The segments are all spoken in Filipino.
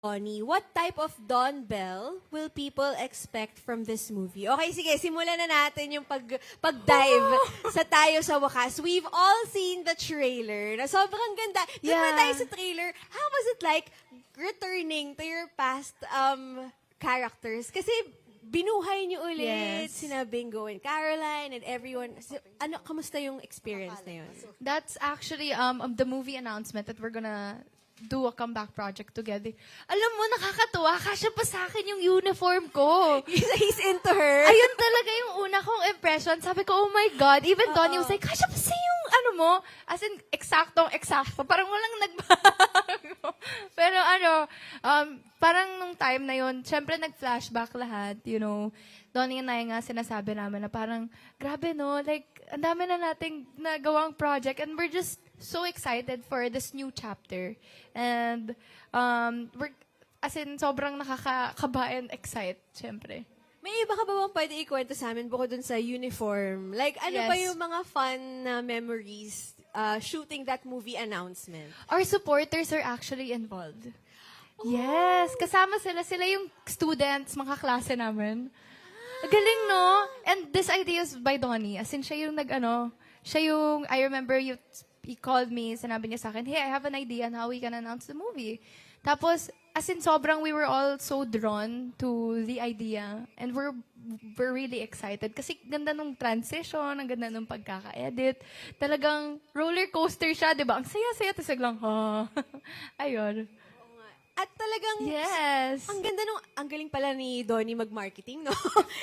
Bonnie, what type of Don Bell will people expect from this movie? Okay, sige, simulan na natin yung pag-dive sa tayo sa wakas. We've all seen the trailer na sobrang ganda. Doon muna tayo sa trailer. How was it like returning to your past characters? Kasi binuhay niyo ulit Yes. sina Bingo and Caroline and everyone. Ano, kamusta yung experience na yun? That's actually the movie announcement that we're gonna do a comeback project together. Alam mo, nakakatuwa. Kasya pa sa akin yung uniform ko. He's into her. Ayun talaga yung una kong impression. Sabi ko, oh my God. Even Donnie was like, kasya pa sa yung ano mo? As in, eksakto. Parang walang nagbago. Pero parang nung time na yun, syempre nag-flashback lahat, you know. Donnie and I nga sinasabi namin na parang, grabe no, like, ang dami na nating nagawang project and we're just so excited for this new chapter. And we're, as in, sobrang nakakakaba and excite, syempre. May iba ka ba bang pwede ikwento sa amin bukod dun sa uniform? Like, ano Yes. pa yung mga fun na memories shooting that movie announcement? Our supporters are actually involved. Yes, kasama sila. Sila yung students, mga klase namin. Galing, no? And this idea is by Donnie. As in, siya yung I remember he called me, sinabi niya sa akin, hey, I have an idea on how we can announce the movie. Tapos, as in, sobrang we were all so drawn to the idea. And we're really excited. Kasi ganda nung transition, ang ganda nung pagkaka-edit. Talagang roller coaster siya, di ba? Ang saya-saya, tapos lang, ha? Ayun. At talagang, Yes. ang ganda nung, ang galing pala ni Donnie mag-marketing, no?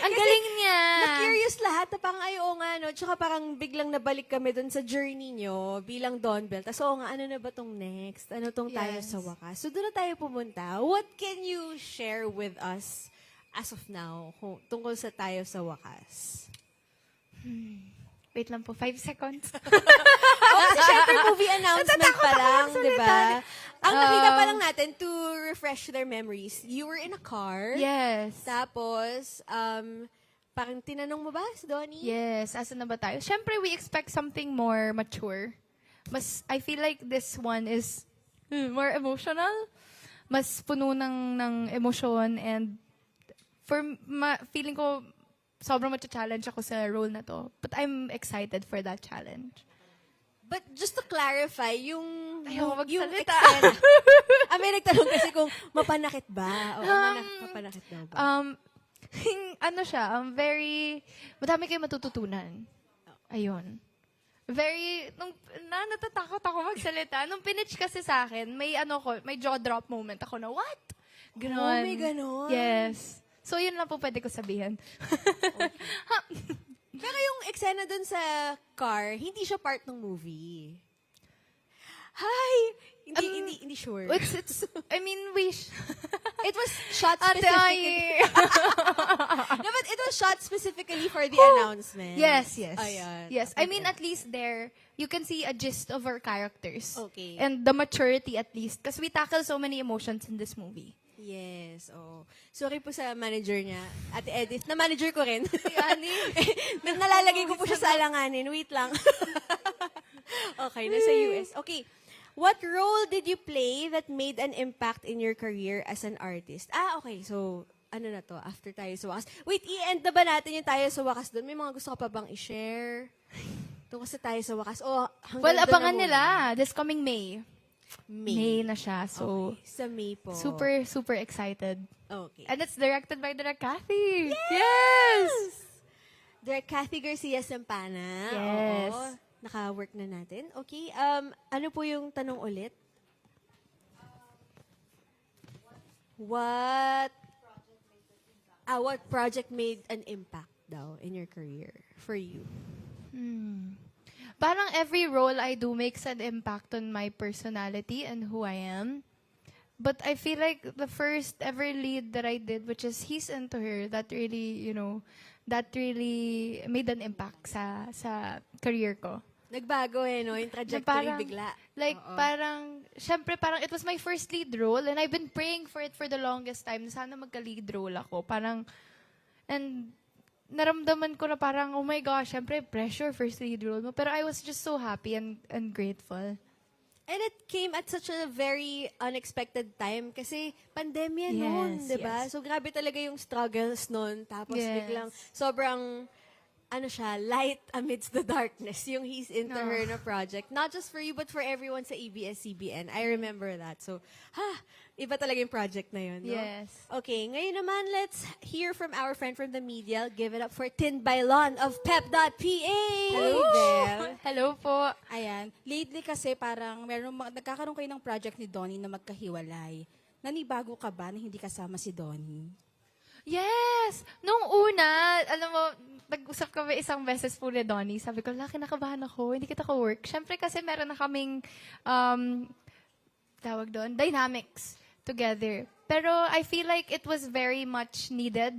Ang galing niya. Na-curious lahat, na parang, ay, oo nga, no? Tsaka parang biglang nabalik kami dun sa journey nyo bilang Don Bell. Tapos, oo nga, ano na ba tong next? Ano tong tayo Yes. sa wakas? So, doon na tayo pumunta. What can you share with us as of now tungkol sa tayo sa wakas? Wait lang po, 5 seconds. Kasi syempre movie announcement pa lang, di ba? Ang nakita pa lang natin to refresh their memories, you were in a car. Yes. Tapos, parang tinanong mo ba si Donnie? Yes, asan na ba tayo? Siyempre, we expect something more mature. I feel like this one is more emotional. Mas puno ng emosyon and feeling ko sobrang challenge ako sa role na to. But I'm excited for that challenge. But just to clarify, yung magsalita. eksena. May nagtanong kasi kung mapanakit ba? O mapanakit daw ba? Ano siya, madami kayong matututunan. Ayun. Natatakot ako magsalita. Nung pinitch kasi sa akin, may jaw drop moment ako na, what? Ganon. Oh, may ganon. Yes. So, yun lang po pwede ko sabihin. Pero yung eksena dun sa car, hindi siya part ng movie. Hi! Hindi sure. It was shot Ate specifically. Ai. No, but it was shot specifically for the announcement. Yes. Ayan. Yes. I mean, at least there, you can see a gist of our characters. Okay. And the maturity at least. Because we tackle so many emotions in this movie. Yes, oh. Sorry po sa manager niya, Ate Edith. Na-manager ko rin. Yani? Nalalagay ko po siya sa alanganin. Wait lang. Okay, nasa US. Okay. What role did you play that made an impact in your career as an artist? Okay. So, ano na to? After tayo sa wakas. Wait, i-end na ba natin yung tayo sa wakas doon? May mga gusto ka pa bang i-share? Tungkol sa tayo sa wakas. Hanggang Well, doon abangan na muna. nila. This coming May. May na siya. So, Okay. Sa May po. super, super excited. Okay. And it's directed by Direk Cathy. Yes! Direct Cathy Garcia Sampana. Yes. Oo. Naka-work na natin. Okay. Ano po yung tanong ulit? What project made an impact daw in your career for you? Parang every role I do makes an impact on my personality and who I am. But I feel like the first ever lead that I did, which is He's Into Her, that really made an impact sa career ko. Nagbago no? Yung trajectory Parang- bigla. Like, Oo. syempre parang it was my first lead role and I've been praying for it for the longest time. Sana magka-lead role ako. And naramdaman ko na parang, oh my gosh, syempre pressure, first lead role mo. Pero I was just so happy and grateful. And it came at such a very unexpected time kasi pandemya Yes, noon, di ba? yes. So grabe talaga yung struggles noon. Tapos Yes. biglang sobrang ano siya, light amidst the darkness, yung He's Into Her na project. Not just for you, but for everyone sa ABS-CBN. I remember that. So, iba talaga yung project na yun, no? Yes. Okay, ngayon naman, let's hear from our friend from the media. Give it up for Tin Bailon of Pep.PH! Hello, Belle. Hello po. Ayan, lately kasi parang nagkakaroon kayo ng project ni Donnie na magkahiwalay. Nanibago ka ba na hindi kasama si Donnie? Yes! Nung una, alam mo, nag-usap kami isang beses po ni Donnie. Sabi ko, laki nakabahan ako, hindi kita ka-work. Siyempre kasi meron na kaming, tawag doon, dynamics together. Pero I feel like it was very much needed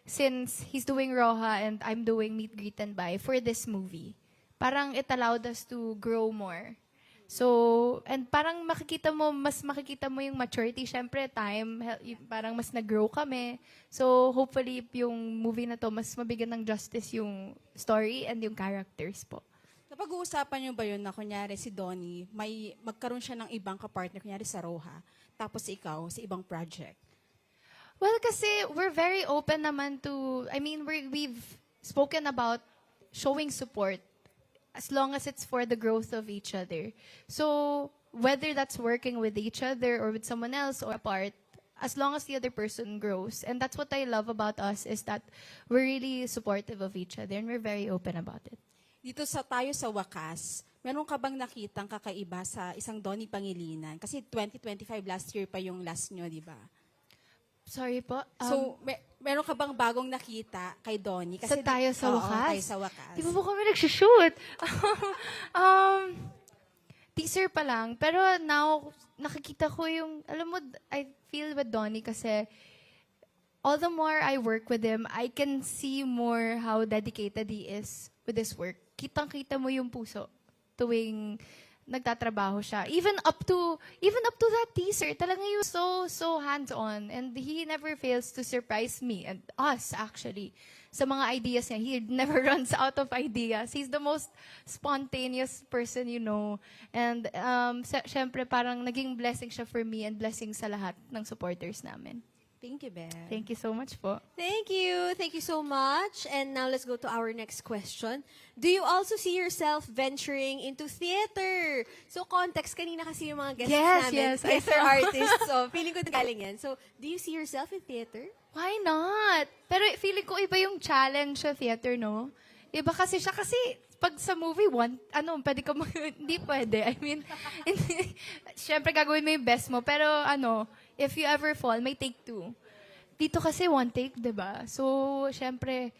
since he's doing Roja and I'm doing Meet, Greet, and Buy for this movie. Parang it allowed us to grow more. So, and parang mas makikita mo yung maturity. Siyempre, parang mas nag-grow kami. So, hopefully, yung movie na to, mas mabigyan ng justice yung story and yung characters po. Napag-uusapan niyo ba yun na kunyari si Donnie, magkaroon siya ng ibang kapartner, kunyari sa Roja, tapos ikaw sa ibang project? Well, kasi we're very open naman to, we've spoken about showing support as long as it's for the growth of each other. So, whether that's working with each other or with someone else or apart, as long as the other person grows. And that's what I love about us is that we're really supportive of each other and we're very open about it. Dito tayo sa wakas, meron ka bang nakitang kakaiba sa isang Donnie Pangilinan? Kasi 2025 last year pa yung last nyo, di ba? Sorry po. So, meron ka bang bagong nakita kay Donnie? Sa Tayo sa Oo, Wakas? Tayo sa Wakas. Di ba po kami nagsushoot? Teaser pa lang. Pero now, nakikita ko yung, alam mo, I feel with Donnie kasi all the more I work with him, I can see more how dedicated he is with his work. Kitang-kita mo yung puso tuwing nagtatrabaho siya. Even up to that teaser, talaga yung so hands-on. And he never fails to surprise me and us, actually. Sa mga ideas niya, he never runs out of ideas. He's the most spontaneous person you know. And syempre, parang naging blessing siya for me and blessing sa lahat ng supporters namin. Thank you, Belle. Thank you so much po. Thank you. Thank you so much. And now let's go to our next question. Do you also see yourself venturing into theater? So context, kanina kasi yung mga guests Yes, namin, yes, I theater saw. artists. So feeling ko galing yan. So do you see yourself in theater? Why not? Pero feeling ko iba yung challenge sa theater, no? Iba kasi siya. Kasi pag sa movie, pwede ka hindi pwede. I mean, syempre gagawin mo yung best mo. Pero if you ever fall, may take two. Dito kasi one take, di ba? So, syempre,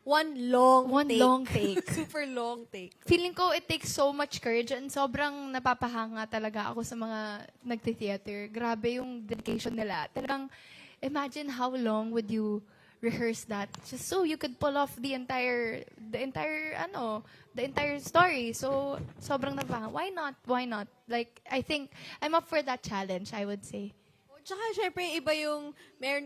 One long take. Super long take. Feeling ko it takes so much courage and sobrang napapahanga talaga ako sa mga nagti-theater. Grabe yung dedication nila. Talagang, imagine how long would you rehearse that just so you could pull off the entire story. So, sobrang napahanga. Why not? Like, I think, I'm up for that challenge, I would say. Tsaka syempre, iba yung meron